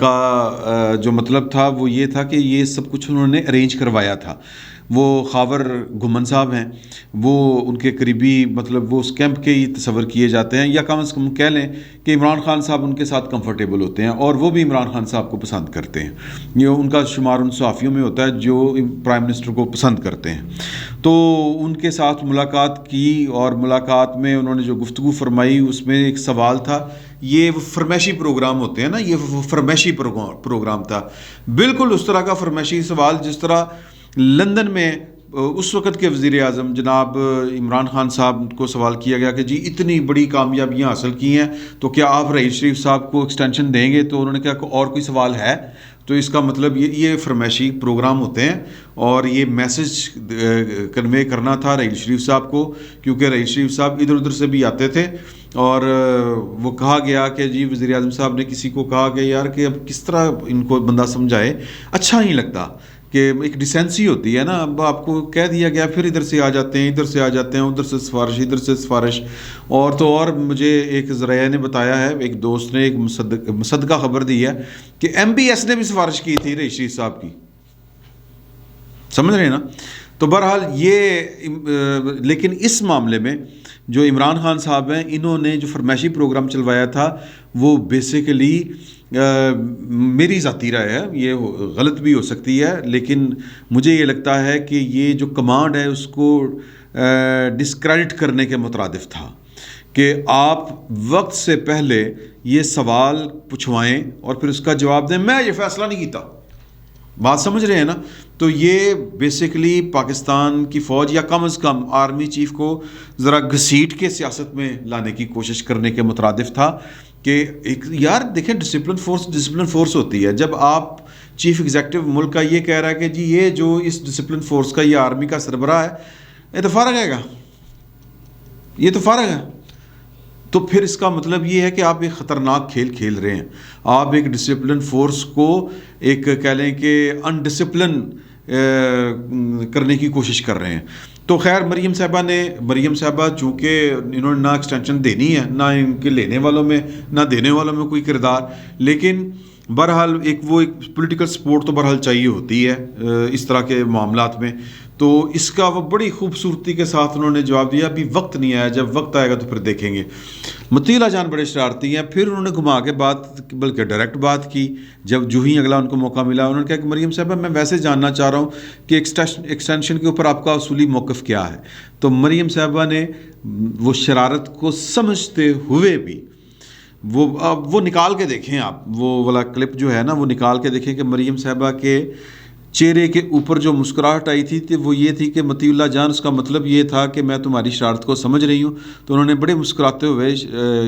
کا جو مطلب تھا وہ یہ تھا کہ یہ سب کچھ انہوں نے ارینج کروایا تھا. وہ خاور گھمن صاحب ہیں, وہ ان کے قریبی مطلب وہ اس کیمپ کے ہی تصور کیے جاتے ہیں, یا کم از کم کہہ لیں کہ عمران خان صاحب ان کے ساتھ کمفرٹیبل ہوتے ہیں اور وہ بھی عمران خان صاحب کو پسند کرتے ہیں. یہ ان کا شمار ان صحافیوں میں ہوتا ہے جو پرائم منسٹر کو پسند کرتے ہیں. تو ان کے ساتھ ملاقات کی اور ملاقات میں انہوں نے جو گفتگو فرمائی اس میں ایک سوال تھا. یہ فرمائشی پروگرام ہوتے ہیں نا, یہ فرمائشی پروگرام تھا, بالکل اس طرح کا فرمائشی سوال جس طرح لندن میں اس وقت کے وزیر اعظم جناب عمران خان صاحب کو سوال کیا گیا کہ جی اتنی بڑی کامیابیاں حاصل کی ہیں تو کیا آپ رئیس شریف صاحب کو ایکسٹینشن دیں گے, تو انہوں نے کہا اور کوئی سوال ہے. تو اس کا مطلب یہ فرمائشی پروگرام ہوتے ہیں اور یہ میسج کنوے کرنا تھا رئیس شریف صاحب کو, کیونکہ رئیس شریف صاحب ادھر ادھر سے بھی آتے تھے. اور وہ کہا گیا کہ جی وزیر اعظم صاحب نے کسی کو کہا کہ یار کہ اب کس طرح ان کو بندہ سمجھائے, اچھا نہیں لگتا کہ ایک ڈیسینسی ہوتی ہے نا. اب آپ کو کہہ دیا گیا پھر ادھر سے آ جاتے ہیں, ادھر سے آ جاتے ہیں, ادھر سے سفارش, ادھر سے سفارش. اور تو اور مجھے ایک ذرائع نے بتایا ہے, ایک دوست نے ایک مصدقہ خبر دی ہے کہ ایم بی ایس نے بھی سفارش کی تھی رئیس شریف صاحب کی, سمجھ رہے ہیں نا. تو بہرحال یہ لیکن اس معاملے میں جو عمران خان صاحب ہیں انہوں نے جو فرمائشی پروگرام چلوایا تھا وہ بیسیکلی میری ذاتی رائے ہے, یہ غلط بھی ہو سکتی ہے, لیکن مجھے یہ لگتا ہے کہ یہ جو کمانڈ ہے اس کو ڈسکریڈٹ کرنے کے مترادف تھا کہ آپ وقت سے پہلے یہ سوال پوچھوائیں اور پھر اس کا جواب دیں. میں یہ فیصلہ نہیں کیتا, بات سمجھ رہے ہیں نا. تو یہ بیسیکلی پاکستان کی فوج یا کم از کم آرمی چیف کو ذرا گھسیٹ کے سیاست میں لانے کی کوشش کرنے کے مترادف تھا کہ ایک یار دیکھیں ڈسپلن فورس ہوتی ہے. جب آپ چیف ایگزیکٹو ملک کا یہ کہہ رہا ہے کہ جی یہ جو اس ڈسپلن فورس کا یہ آرمی کا سربراہ ہے یہ تو فارغ ہے گا, یہ تو فارغ ہے, تو پھر اس کا مطلب یہ ہے کہ آپ ایک خطرناک کھیل کھیل رہے ہیں. آپ ایک ڈسپلن فورس کو ایک کہہ لیں کہ انڈسپلن کرنے کی کوشش کر رہے ہیں. تو خیر مریم صاحبہ چونکہ انہوں نے نہ ایکسٹینشن دینی ہے, نہ ان کے لینے والوں میں نہ دینے والوں میں کوئی کردار, لیکن بہرحال ایک پولیٹیکل سپورٹ تو بہرحال چاہیے ہوتی ہے اس طرح کے معاملات میں. تو اس کا وہ بڑی خوبصورتی کے ساتھ انہوں نے جواب دیا ابھی وقت نہیں آیا, جب وقت آئے گا تو پھر دیکھیں گے. مطیلہ جان بڑے شرارتی ہیں, پھر انہوں نے گھما کے بات بلکہ ڈائریکٹ بات کی. جب جو ہی اگلا ان کو موقع ملا انہوں نے کہا کہ مریم صاحبہ میں ویسے جاننا چاہ رہا ہوں کہ ایکسٹینشن کے اوپر آپ کا اصولی موقف کیا ہے. تو مریم صاحبہ نے وہ شرارت کو سمجھتے ہوئے بھی وہ نکال کے دیکھیں, آپ وہ والا کلپ جو ہے نا وہ نکال کے دیکھیں کہ مریم صاحبہ کے چہرے کے اوپر جو مسکراہٹ آئی تھی وہ یہ تھی کہ مطیع اللہ جان اس کا مطلب یہ تھا کہ میں تمہاری شرارت کو سمجھ رہی ہوں. تو انہوں نے بڑے مسکراتے ہوئے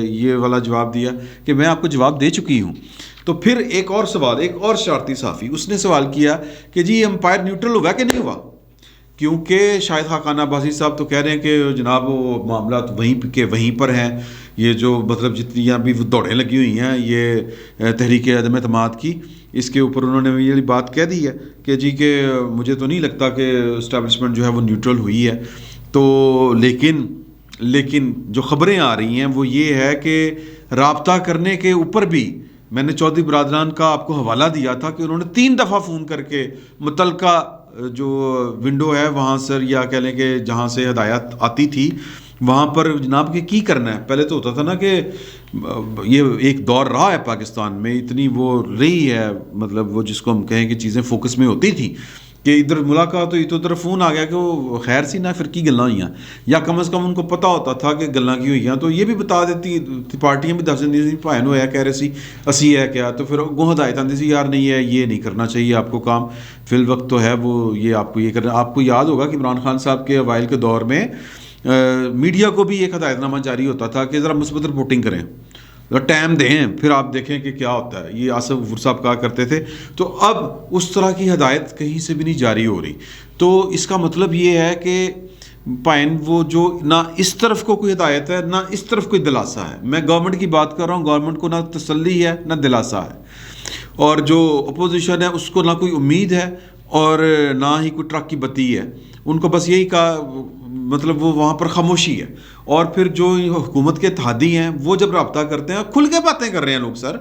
یہ والا جواب دیا کہ میں آپ کو جواب دے چکی ہوں. تو پھر ایک اور سوال, ایک اور شرارتی صحافی اس نے سوال کیا کہ جی امپائر نیوٹرل ہوا کہ نہیں ہوا, کیونکہ شاہد خاقان عباسی صاحب تو کہہ رہے ہیں کہ جناب وہ معاملات وہیں پر ہیں. یہ جو مطلب جتنی ابھی وہ دوڑیں لگی ہوئی ہیں یہ تحریک عدم اعتماد کی, اس کے اوپر انہوں نے یہ بات کہہ دی ہے کہ جی کہ مجھے تو نہیں لگتا کہ اسٹیبلشمنٹ جو ہے وہ نیوٹرل ہوئی ہے. تو لیکن جو خبریں آ رہی ہیں وہ یہ ہے کہ رابطہ کرنے کے اوپر بھی میں نے چودھری برادران کا آپ کو حوالہ دیا تھا کہ انہوں نے 3 دفعہ فون کر کے متعلقہ جو ونڈو ہے وہاں سے یا کہہ لیں کہ جہاں سے ہدایات آتی تھی وہاں پر جناب کہ کی کرنا ہے. پہلے تو ہوتا تھا نا کہ یہ ایک دور رہا ہے پاکستان میں, اتنی وہ رہی ہے مطلب وہ جس کو ہم کہیں کہ چیزیں فوکس میں ہوتی تھی کہ ادھر ملاقات ہوئی تو ادھر فون آ گیا کہ وہ خیر سی نہ پھر کی گلاں ہوئی ہیں, یا کم از کم ان کو پتہ ہوتا تھا کہ گلاں کی ہوئی ہیں. تو یہ بھی بتا دیتی پارٹیاں بھی دس دیں بھائن ہوا کہہ رہے سی اسی ہے کیا, تو پھر گو ہدایت آتی سی یار نہیں ہے یہ نہیں کرنا چاہیے آپ کو کام فی الوقت تو ہے وہ یہ آپ کو یہ کرنا. آپ کو یاد ہوگا کہ عمران خان صاحب کے اوائل کے دور میں میڈیا کو بھی ایک ہدایت نامہ جاری ہوتا تھا کہ ذرا مثبت رپورٹنگ کریں, ٹائم دیں, پھر آپ دیکھیں کہ کیا ہوتا ہے. یہ آصف غفور صاحب کہا کرتے تھے. تو اب اس طرح کی ہدایت کہیں سے بھی نہیں جاری ہو رہی. تو اس کا مطلب یہ ہے کہ پائن وہ جو نہ اس طرف کو کوئی ہدایت ہے نہ اس طرف کوئی دلاسا ہے. میں گورنمنٹ کی بات کر رہا ہوں, گورنمنٹ کو نہ تسلی ہے نہ دلاسا ہے, اور جو اپوزیشن ہے اس کو نہ کوئی امید ہے اور نہ ہی کوئی ٹرک کی بتی ہے. ان کو بس یہی کہا مطلب وہ وہاں پر خاموشی ہے. اور پھر جو حکومت کے اتحادی ہیں وہ جب رابطہ کرتے ہیں کھل کے باتیں کر رہے ہیں لوگ, سر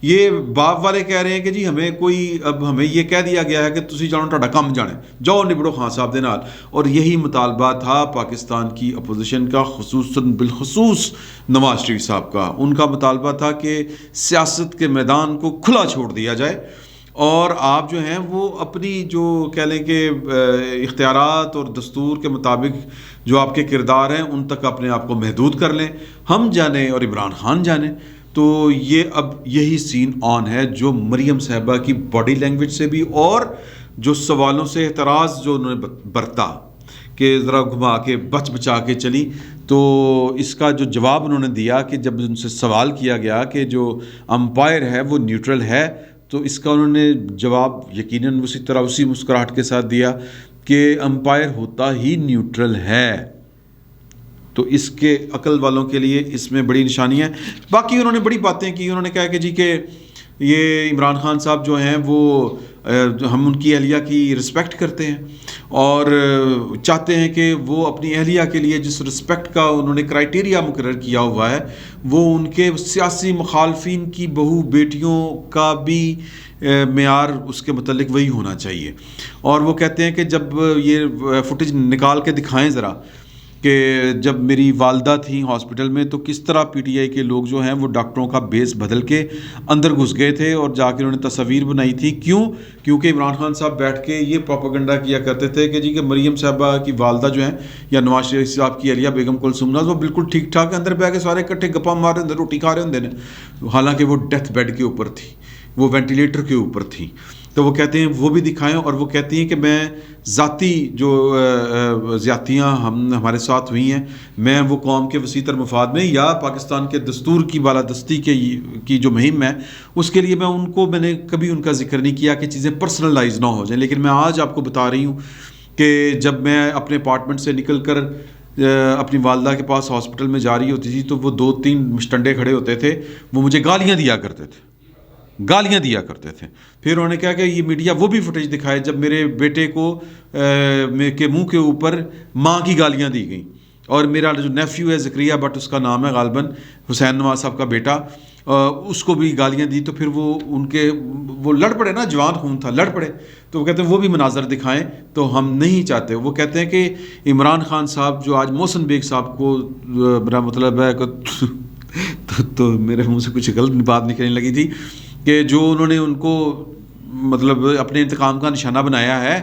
یہ باپ والے کہہ رہے ہیں کہ جی اب ہمیں یہ کہہ دیا گیا ہے کہ تسی جانو تہاڈا کم جانے، جاؤ نبڑو خان صاحب دے نال. اور یہی مطالبہ تھا پاکستان کی اپوزیشن کا، خصوصاً بالخصوص نواز شریف صاحب کا. ان کا مطالبہ تھا کہ سیاست کے میدان کو کھلا چھوڑ دیا جائے اور آپ جو ہیں وہ اپنی جو کہہ لیں کہ اختیارات اور دستور کے مطابق جو آپ کے کردار ہیں ان تک اپنے آپ کو محدود کر لیں، ہم جانیں اور عمران خان جانیں. تو یہ اب یہی سین آن ہے جو مریم صاحبہ کی باڈی لینگویج سے بھی اور جو سوالوں سے اعتراض جو انہوں نے برتا کہ ذرا گھما کے بچا کے چلی. تو اس کا جو جواب انہوں نے دیا کہ جب ان سے سوال کیا گیا کہ جو امپائر ہے وہ نیوٹرل ہے، تو اس کا انہوں نے جواب یقیناً اسی طرح اسی مسکراہٹ کے ساتھ دیا کہ امپائر ہوتا ہی نیوٹرل ہے. تو اس کے عقل والوں کے لیے اس میں بڑی نشانی ہے. باقی انہوں نے بڑی باتیں کی. انہوں نے کہا کہ جی کہ یہ عمران خان صاحب جو ہیں وہ ہم ان کی اہلیہ کی رسپیکٹ کرتے ہیں اور چاہتے ہیں کہ وہ اپنی اہلیہ کے لیے جس رسپیکٹ کا انہوں نے کرائٹیریا مقرر کیا ہوا ہے وہ ان کے سیاسی مخالفین کی بہو بیٹیوں کا بھی معیار اس کے متعلق وہی ہونا چاہیے. اور وہ کہتے ہیں کہ جب یہ فوٹیج نکال کے دکھائیں ذرا کہ جب میری والدہ تھیں ہاسپٹل میں تو کس طرح پی ٹی آئی کے لوگ جو ہیں وہ ڈاکٹروں کا بیس بدل کے اندر گھس گئے تھے اور جا کے انہوں نے تصاویر بنائی تھی. کیونکہ عمران خان صاحب بیٹھ کے یہ پروپیگنڈا کیا کرتے تھے کہ جی کہ مریم صاحبہ کی والدہ جو ہیں یا نواز شریف صاحب کی اہلیہ بیگم کلثوم ناز وہ بالکل ٹھیک ٹھاک اندر بیٹھ کے سارے اکٹھے گپا مار رہے ہوں، روٹی کھا رہے ہوں، حالانکہ وہ ڈیتھ بیڈ کے اوپر تھی، وہ وینٹیلیٹر کے اوپر تھی. تو وہ کہتے ہیں وہ بھی دکھائیں. اور وہ کہتی ہیں کہ میں ذاتی جو زیادتیاں ہمارے ساتھ ہوئی ہیں میں وہ قوم کے وسیع تر مفاد میں یا پاکستان کے دستور کی بالادستی کی جو مہم ہے اس کے لیے میں نے کبھی ان کا ذکر نہیں کیا کہ چیزیں پرسنلائز نہ ہو جائیں. لیکن میں آج آپ کو بتا رہی ہوں کہ جب میں اپنے اپارٹمنٹ سے نکل کر اپنی والدہ کے پاس ہاسپٹل میں جا رہی ہوتی تھی تو وہ 2-3 مشٹنڈے کھڑے ہوتے تھے، وہ مجھے گالیاں دیا کرتے تھے. پھر انہوں نے کہا کہ یہ میڈیا وہ بھی فوٹیج دکھائے جب میرے بیٹے کو کے منہ کے اوپر ماں کی گالیاں دی گئیں. اور میرا جو نیفیو ہے زکریہ بٹ اس کا نام ہے غالباً، حسین نواز صاحب کا بیٹا، اس کو بھی گالیاں دی. تو پھر وہ لڑ پڑے نا، جوان خون تھا، لڑ پڑے. تو وہ کہتے ہیں وہ بھی مناظر دکھائیں. تو ہم نہیں چاہتے. وہ کہتے ہیں کہ عمران خان صاحب جو آج محسن بیگ صاحب کو میرا مطلب ہے تو میرے منہ سے کچھ غلط بات نکلنے لگی تھی کہ جو انہوں نے ان کو مطلب اپنے انتقام کا نشانہ بنایا ہے.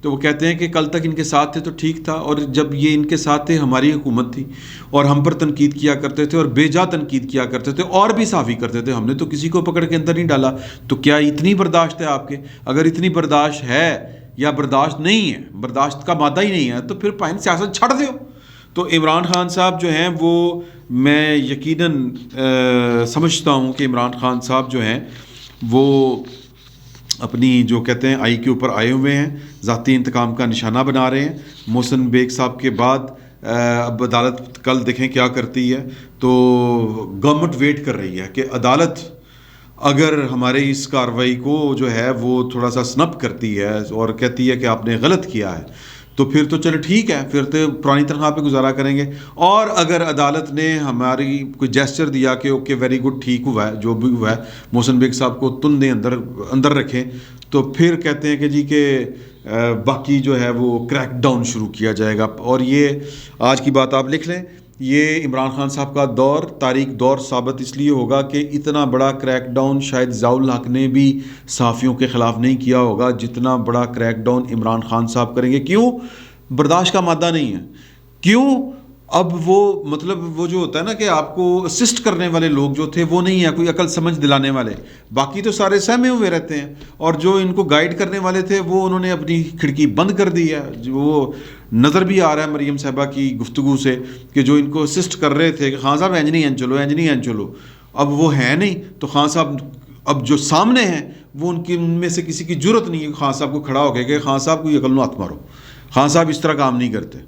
تو وہ کہتے ہیں کہ کل تک ان کے ساتھ تھے تو ٹھیک تھا، اور جب یہ ان کے ساتھ تھے ہماری حکومت تھی اور ہم پر تنقید کیا کرتے تھے اور بے جا تنقید کیا کرتے تھے اور بھی صحافی کرتے تھے. ہم نے تو کسی کو پکڑ کے اندر نہیں ڈالا. تو کیا اتنی برداشت ہے آپ کے؟ اگر اتنی برداشت ہے یا برداشت نہیں ہے، برداشت کا مادہ ہی نہیں ہے، تو پھر پائن سیاست چھڑ دیو. تو عمران خان صاحب جو ہیں وہ میں یقیناً سمجھتا ہوں کہ عمران خان صاحب جو ہیں وہ اپنی جو کہتے ہیں آئی کے اوپر آئے ہوئے ہیں، ذاتی انتقام کا نشانہ بنا رہے ہیں. محسن بیگ صاحب کے بعد اب عدالت کل دیکھیں کیا کرتی ہے. تو گورنمنٹ ویٹ کر رہی ہے کہ عدالت اگر ہمارے اس کارروائی کو جو ہے وہ تھوڑا سا سنپ کرتی ہے اور کہتی ہے کہ آپ نے غلط کیا ہے تو پھر تو چلو ٹھیک ہے، پھر تو پرانی تنخواہ پہ گزارا کریں گے. اور اگر عدالت نے ہماری کوئی جیسچر دیا کہ اوکے ویری گڈ ٹھیک ہوا ہے جو بھی ہوا ہے، محسن بیگ صاحب کو تندے اندر رکھیں، تو پھر کہتے ہیں کہ جی کہ باقی جو ہے وہ کریک ڈاؤن شروع کیا جائے گا. اور یہ آج کی بات آپ لکھ لیں، یہ عمران خان صاحب کا تاریخ دور ثابت اس لیے ہوگا کہ اتنا بڑا کریک ڈاؤن شاید ضیاء الحق نے بھی صحافیوں کے خلاف نہیں کیا ہوگا جتنا بڑا کریک ڈاؤن عمران خان صاحب کریں گے. کیوں؟ برداشت کا مادہ نہیں ہے. کیوں؟ اب وہ مطلب وہ جو ہوتا ہے نا کہ آپ کو اسسٹ کرنے والے لوگ جو تھے وہ نہیں ہیں، کوئی عقل سمجھ دلانے والے، باقی تو سارے سہمے ہوئے رہتے ہیں. اور جو ان کو گائیڈ کرنے والے تھے وہ انہوں نے اپنی کھڑکی بند کر دی ہے. وہ نظر بھی آ رہا ہے مریم صاحبہ کی گفتگو سے کہ جو ان کو اسسٹ کر رہے تھے کہ خان صاحب اینج نہیں چلو، اب وہ ہے نہیں. تو خان صاحب اب جو سامنے ہیں وہ ان میں سے کسی کی جرت نہیں ہے خان صاحب کو کھڑا ہو گئے کہ خان صاحب کوئی عقل نو ہاتھ مارو، خان صاحب اس طرح کام نہیں کرتے.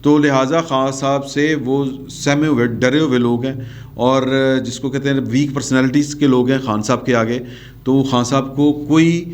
تو لہٰذا خان صاحب سے وہ سہمے ہوئے ڈرے ہوئے لوگ ہیں، اور جس کو کہتے ہیں ویک پرسنالٹیز کے لوگ ہیں خان صاحب کے آگے. تو خان صاحب کو کوئی